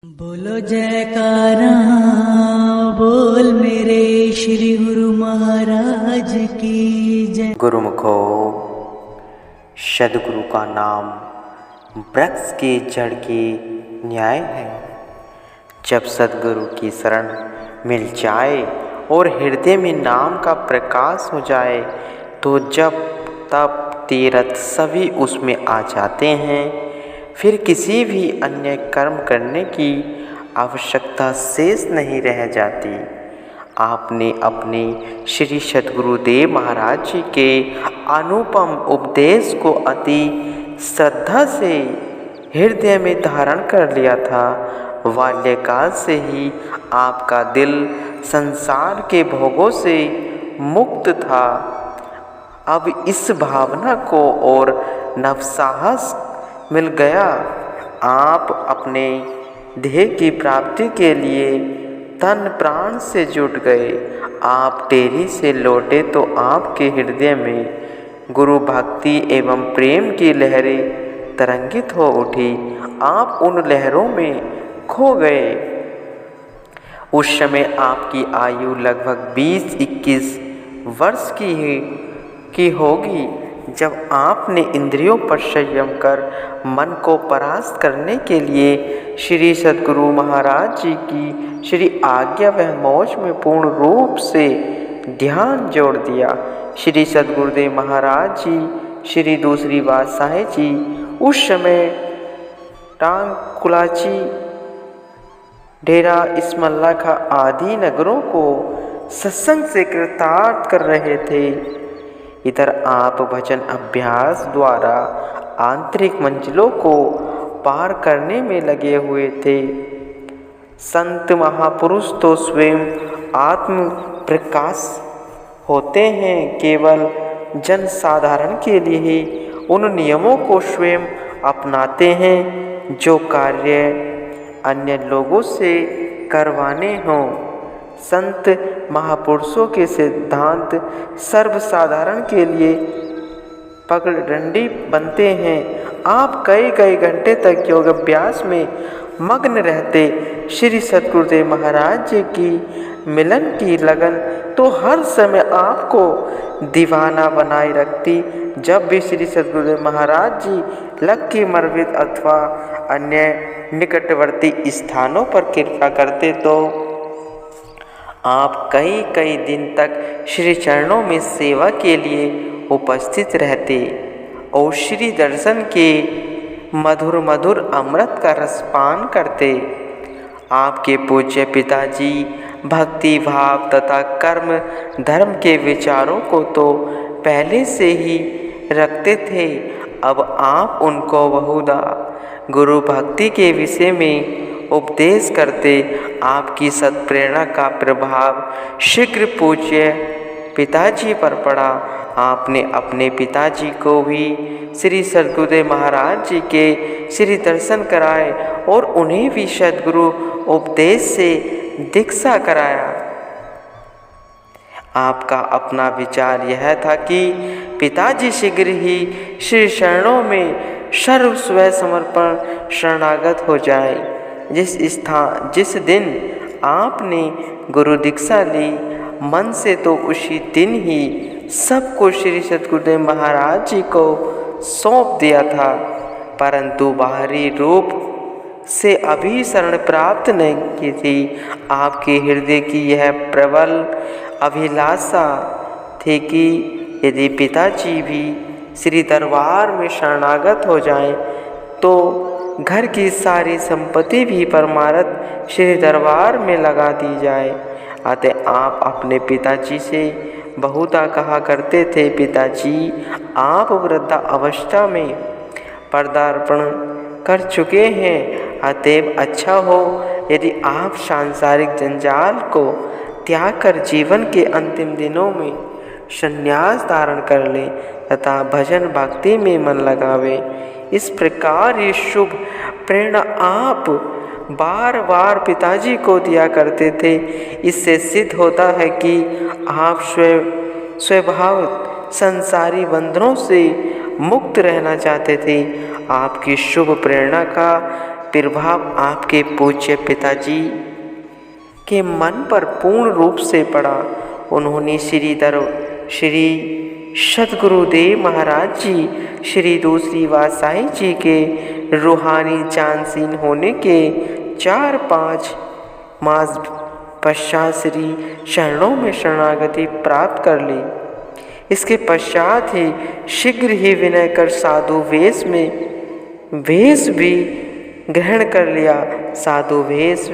बोलो जयकारा बोल मेरे श्री गुरु महाराज की जय। गुरुमुखो सदगुरु का नाम वृक्ष की जड़ की न्याय है। जब सदगुरु की शरण मिल जाए और हृदय में नाम का प्रकाश हो जाए तो जब तप तीर्थ सभी उसमें आ जाते हैं। फिर किसी भी अन्य कर्म करने की आवश्यकता शेष नहीं रह जाती। आपने अपने श्री सद्गुरुदेव महाराज जी के अनुपम उपदेश को अति श्रद्धा से हृदय में धारण कर लिया था। बाल्यकाल से ही आपका दिल संसार के भोगों से मुक्त था। अब इस भावना को और नवसाहस मिल गया। आप अपने ध्येय की प्राप्ति के लिए तन प्राण से जुट गए। आप टेरी से लौटे तो आपके हृदय में गुरु भक्ति एवं प्रेम की लहरें तरंगित हो उठी। आप उन लहरों में खो गए। उस समय आपकी आयु लगभग 20-21 वर्ष की होगी जब आपने इंद्रियों पर संयम कर मन को परास्त करने के लिए श्री सद्गुरु महाराज जी की श्री आज्ञा व मौज में पूर्ण रूप से ध्यान जोड़ दिया। श्री सद्गुरुदेव महाराज जी, श्री दूसरी बादशाह जी उस समय टांग कुलाची, डेरा इसमल्लाखा आदि नगरों को सत्संग से कृतार्थ कर रहे थे। इधर आप भजन अभ्यास द्वारा आंतरिक मंजिलों को पार करने में लगे हुए थे। संत महापुरुष तो स्वयं आत्म प्रकाश होते हैं, केवल जन साधारण के लिए ही उन नियमों को स्वयं अपनाते हैं जो कार्य अन्य लोगों से करवाने हों। संत महापुरुषों के सिद्धांत सर्वसाधारण के लिए पगडंडी बनते हैं। आप कई घंटे तक योग अभ्यास में मग्न रहते। श्री सद्गुरुदेव महाराज जी की मिलन की लगन तो हर समय आपको दीवाना बनाए रखती। जब भी श्री सद्गुरुदेव महाराज जी लक्की मरविद अथवा अन्य निकटवर्ती स्थानों पर कृपा करते तो आप कई दिन तक श्री चरणों में सेवा के लिए उपस्थित रहते और श्री दर्शन के मधुर अमृत का रसपान करते। आपके पूज्य पिताजी भक्ति भाव तथा कर्म धर्म के विचारों को तो पहले से ही रखते थे। अब आप उनको बहुधा गुरु भक्ति के विषय में उपदेश करते। आपकी सत्प्रेरणा का प्रभाव शीघ्र पूज्य पिताजी पर पड़ा। आपने अपने पिताजी को भी श्री सद्गुरुदेव महाराज जी के श्री दर्शन कराए और उन्हें भी सद्गुरु उपदेश से दीक्षा कराया। आपका अपना विचार यह था कि पिताजी शीघ्र ही श्री चरणों में सर्व स्व समर्पण शरणागत हो जाए। जिस दिन आपने गुरु दीक्षा ली मन से तो उसी दिन ही सबको श्री सद्गुरुदेव महाराज जी को सौंप दिया था, परंतु बाहरी रूप से अभी शरण प्राप्त नहीं की थी। आपके हृदय की यह प्रबल अभिलाषा थी कि यदि पिताजी भी श्री दरबार में शरणागत हो जाएं तो घर की सारी संपत्ति भी परमार्थ श्री दरबार में लगा दी जाए। अतः आप अपने पिताजी से बहुधा कहा करते थे, पिताजी आप वृद्धा अवस्था में पदार्पण कर चुके हैं, अतएव अच्छा हो यदि आप सांसारिक जंजाल को त्याग कर जीवन के अंतिम दिनों में संन्यास धारण कर ले तथा भजन भक्ति में मन लगावे। इस प्रकार ये शुभ प्रेरणा आप बार पिताजी को दिया करते थे। इससे सिद्ध होता है कि आप स्वभाव संसारी बंधनों से मुक्त रहना चाहते थे। आपकी शुभ प्रेरणा का प्रभाव आपके पूज्य पिताजी के मन पर पूर्ण रूप से पड़ा। उन्होंने श्री सद्गुरुदेव महाराज जी, श्री दूसरी वात्साई जी के रूहानी जानशीन होने के 4-5 मास पश्चात श्री चरणों में शरणागति प्राप्त कर ली। इसके पश्चात ही शीघ्र ही विनय कर साधु वेश भी ग्रहण कर लिया। साधु वेश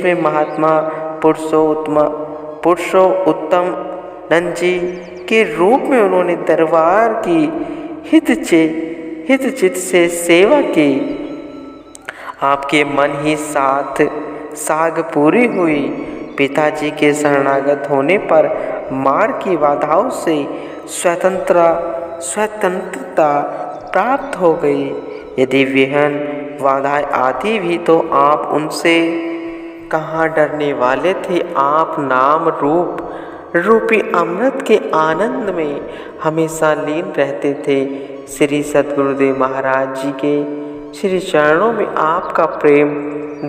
में महात्मा पुरुषोत्तम नंद जी के रूप में उन्होंने दरबार की हितचित से सेवा की। आपके मन ही साग पूरी हुई। पिताजी के शरणागत होने पर मार्ग की बाधाओं से स्वतंत्रता प्राप्त हो गई। यदि विहन बाधाएं आती भी तो आप उनसे कहाँ डरने वाले थे। आप नाम रूपी अमृत के आनंद में हमेशा लीन रहते थे। श्री सद्गुरुदेव महाराज जी के श्री चरणों में आपका प्रेम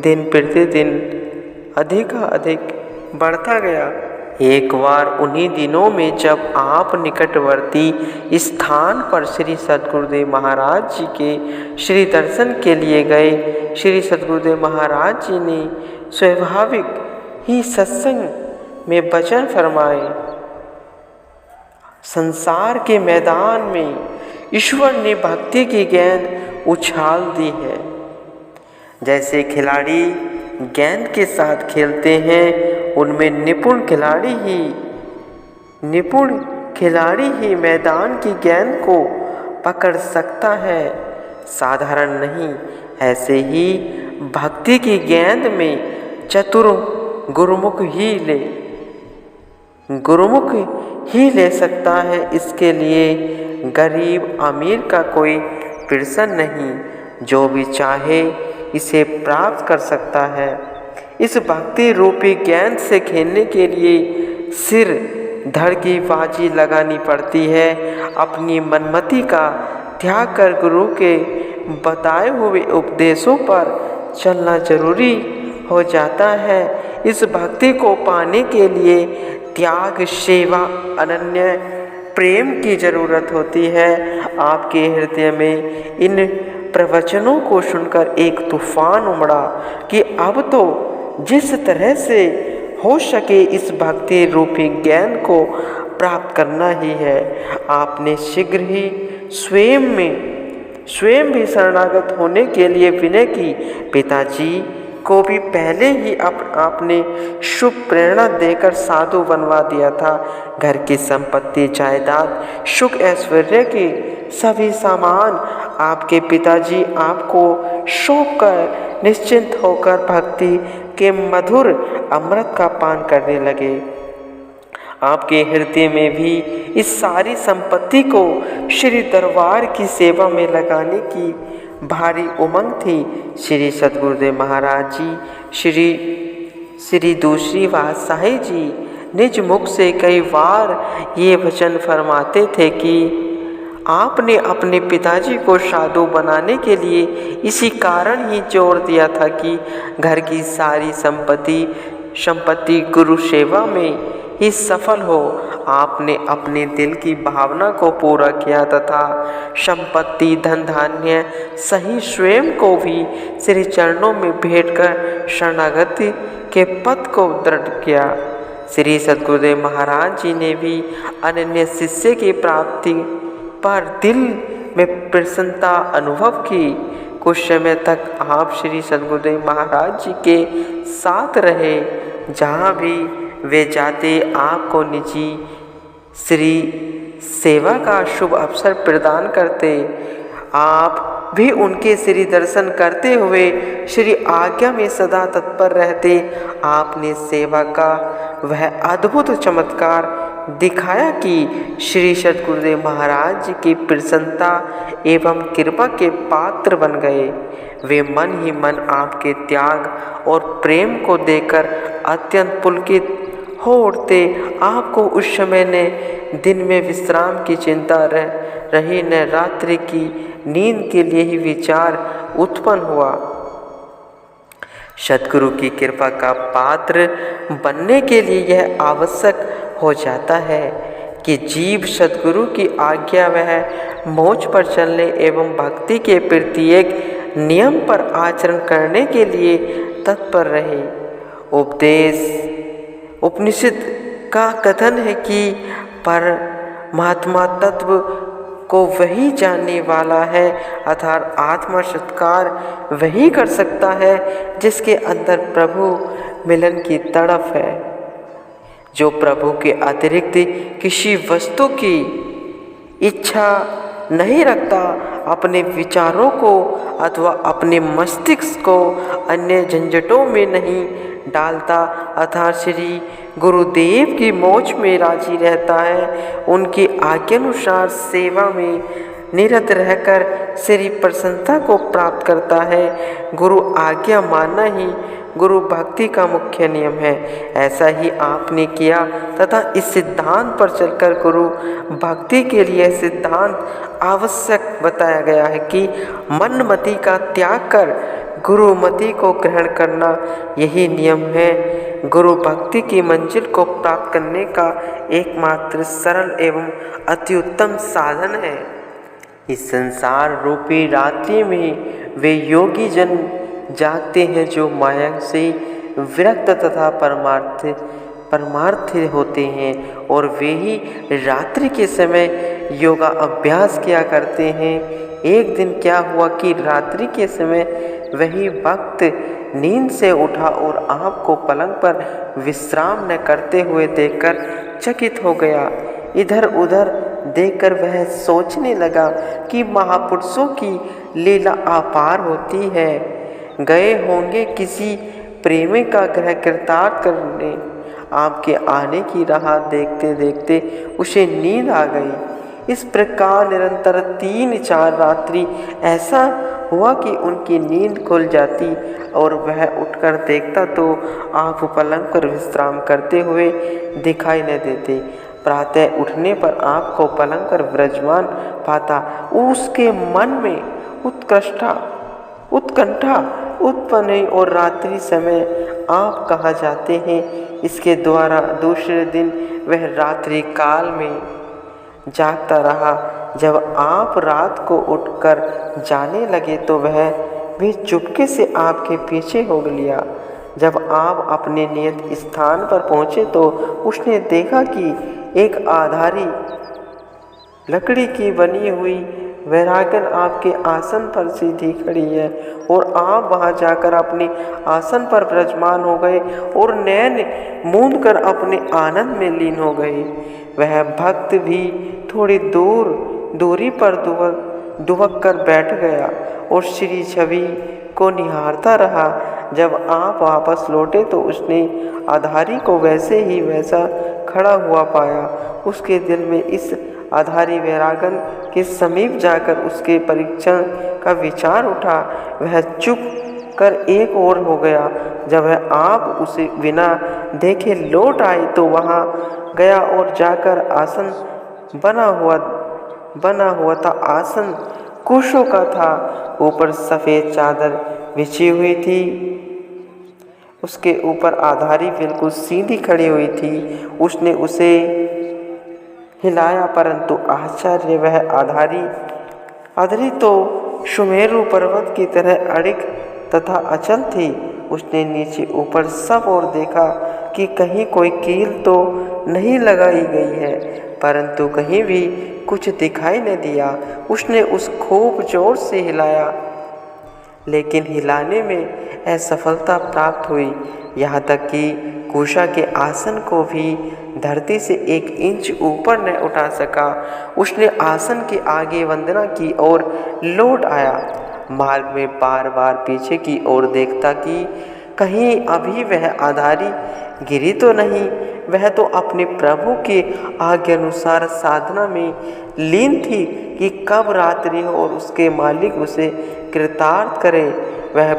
दिन प्रतिदिन अधिक बढ़ता गया। एक बार उन्हीं दिनों में जब आप निकटवर्ती स्थान पर श्री सद्गुरुदेव महाराज जी के श्री दर्शन के लिए गए। श्री सद्गुरुदेव महाराज जी ने स्वाभाविक ही सत्संग में वचन फरमाए। संसार के मैदान में ईश्वर ने भक्ति की गेंद उछाल दी है। जैसे खिलाड़ी गेंद के साथ खेलते हैं, उनमें निपुण खिलाड़ी ही मैदान की गेंद को पकड़ सकता है, साधारण नहीं। ऐसे ही भक्ति की गेंद में चतुर गुरुमुख ही ले सकता है। इसके लिए गरीब अमीर का कोई प्रश्न नहीं, जो भी चाहे इसे प्राप्त कर सकता है। इस भक्ति रूपी गेंद से खेलने के लिए सिर धड़ की बाजी लगानी पड़ती है। अपनी मनमति का त्याग कर गुरु के बताए हुए उपदेशों पर चलना जरूरी हो जाता है। इस भक्ति को पाने के लिए त्याग, सेवा, अनन्य प्रेम की जरूरत होती है। आपके हृदय में इन प्रवचनों को सुनकर एक तूफान उमड़ा कि अब तो जिस तरह से हो सके इस भक्ति रूपी ज्ञान को प्राप्त करना ही है। आपने शीघ्र ही स्वयं भी शरणागत होने के लिए विनय की। पिताजी को भी पहले ही आपने शुभ प्रेरणा देकर साधु बनवा दिया था। घर की संपत्ति, जायदाद, सुख ऐश्वर्य के सभी सामान आपके पिताजी आपको सौंप कर निश्चिंत होकर भक्ति के मधुर अमृत का पान करने लगे। आपके हृदय में भी इस सारी संपत्ति को श्री दरबार की सेवा में लगाने की भारी उमंग थी। श्री सद्गुरुदेव महाराज जी, श्री दूसरी वात्साई जी निज मुख से कई बार ये वचन फरमाते थे कि आपने अपने पिताजी को साधु बनाने के लिए इसी कारण ही जोर दिया था कि घर की सारी संपत्ति गुरु सेवा में ही सफल हो। आपने अपने दिल की भावना को पूरा किया तथा संपत्ति, धन धान्य सही स्वयं को भी श्री चरणों में भेंट कर शरणागति के पथ को दृढ़ किया। श्री सद्गुरुदेव महाराज जी ने भी अनन्य शिष्य की प्राप्ति पर दिल में प्रसन्नता अनुभव की। कुछ समय तक आप श्री सद्गुरुदेव महाराज जी के साथ रहे। जहाँ भी वे जाते आपको निजी श्री सेवा का शुभ अवसर प्रदान करते। आप भी उनके श्री दर्शन करते हुए श्री आज्ञा में सदा तत्पर रहते। आपने सेवा का वह अद्भुत चमत्कार दिखाया कि श्री सद्गुरुदेव महाराज जी की प्रसन्नता एवं कृपा के पात्र बन गए। वे मन ही मन आपके त्याग और प्रेम को देखकर अत्यंत पुलकित हो उठते। आपको उस समय ने दिन में विश्राम की चिंता रही, न रात्रि की नींद के लिए ही विचार उत्पन्न हुआ। सद्गुरु की कृपा का पात्र बनने के लिए यह आवश्यक हो जाता है कि जीव सद्गुरु की आज्ञा वह मोक्ष पर चलने एवं भक्ति के प्रत्येक नियम पर आचरण करने के लिए तत्पर रहे। उपनिषद का कथन है कि परमात्मा तत्व को वही जानने वाला है, अर्थात आत्मा साक्षात्कार वही कर सकता है जिसके अंदर प्रभु मिलन की तड़प है, जो प्रभु के अतिरिक्त किसी वस्तु की इच्छा नहीं रखता, अपने विचारों को अथवा अपने मस्तिष्क को अन्य झंझटों में नहीं डालता, अर्थात श्री गुरुदेव की मोक्ष में राजी रहता है, उनकी आज्ञानुसार सेवा में निरत रहकर श्री प्रसन्नता को प्राप्त करता है। गुरु आज्ञा मानना ही गुरु भक्ति का मुख्य नियम है। ऐसा ही आपने किया तथा इस सिद्धांत पर चलकर गुरु भक्ति के लिए सिद्धांत आवश्यक बताया गया है कि मनमति का त्याग कर गुरुमति को ग्रहण करना यही नियम है। गुरु भक्ति की मंजिल को प्राप्त करने का एकमात्र सरल एवं अति उत्तम साधन है। इस संसार रूपी रात्रि में वे योगी जन जागते हैं जो माया से विरक्त तथा परमार्थी होते हैं, और वे ही रात्रि के समय योगा अभ्यास किया करते हैं। एक दिन क्या हुआ कि रात्रि के समय वही भक्त नींद से उठा और आँख को पलंग पर विश्राम न करते हुए देखकर चकित हो गया। इधर उधर देखकर वह सोचने लगा कि महापुरुषों की लीला अपार होती है। गए होंगे किसी प्रेमी का गृह कृतार्थ करने। आपके आने की राह देखते देखते उसे नींद आ गई। इस प्रकार निरंतर 3-4 रात्रि ऐसा हुआ कि उनकी नींद खुल जाती और वह उठकर देखता तो आप पलंग पर विश्राम करते हुए दिखाई न देते। प्रातः उठने पर आप को पलंग पर विराजमान पाता। उसके मन में उत्कंठा उत्पन्न हुई और रात्रि समय आप कहाँ जाते हैं इसके द्वारा दूसरे दिन वह रात्रि काल में जागता रहा। जब आप रात को उठकर जाने लगे तो वह भी चुपके से आपके पीछे हो लिया। जब आप अपने नियत स्थान पर पहुँचे तो उसने देखा कि एक आधारी लकड़ी की बनी हुई वैरागन आपके आसन पर सीधी खड़ी है, और आप वहां जाकर अपने आसन पर विराजमान हो गए और नैन मूंद कर अपने आनंद में लीन हो गए। वह भक्त भी थोड़ी दूरी पर दुबक कर बैठ गया और श्री छवि को निहारता रहा। जब आप वापस लौटे तो उसने आधारी को वैसे ही वैसा खड़ा हुआ पाया। उसके दिल में इस आधारी वैरागन के समीप जाकर उसके परीक्षण का विचार उठा। वह चुप कर एक ओर हो गया। जब वह आप उसे बिना देखे लौट आई तो वहां गया और जाकर आसन बना हुआ था। आसन कुशों का था, ऊपर सफ़ेद चादर बिछी हुई थी, उसके ऊपर आधारी बिल्कुल सीधी खड़ी हुई थी। उसने उसे हिलाया, परंतु आश्चर्य, वह आधारी तो सुमेरु पर्वत की तरह अड़िग तथा अचल थी। उसने नीचे ऊपर सब ओर देखा कि कहीं कोई कील तो नहीं लगाई गई है, परंतु कहीं भी कुछ दिखाई न दिया। उसने उस खूब जोर से हिलाया, लेकिन हिलाने में असफलता प्राप्त हुई, यहाँ तक कि कुशा के आसन को भी धरती से 1 इंच ऊपर न उठा सका। उसने आसन के आगे वंदना की और लौट आया। मार्ग में बार बार पीछे की ओर देखता कि कहीं अभी वह आधारी गिरी तो नहीं। वह तो अपने प्रभु के आज्ञानुसार साधना में लीन थी कि कब रात्रि हो और उसके मालिक उसे कृतार्थ करे। वह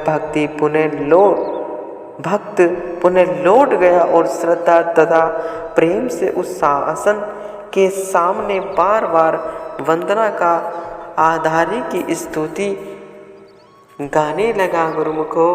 भक्त पुनः लौट गया और श्रद्धा तथा प्रेम से उस आसन के सामने बार बार वंदना का आधारी की स्तुति गाने लगा। गुरुमुखो।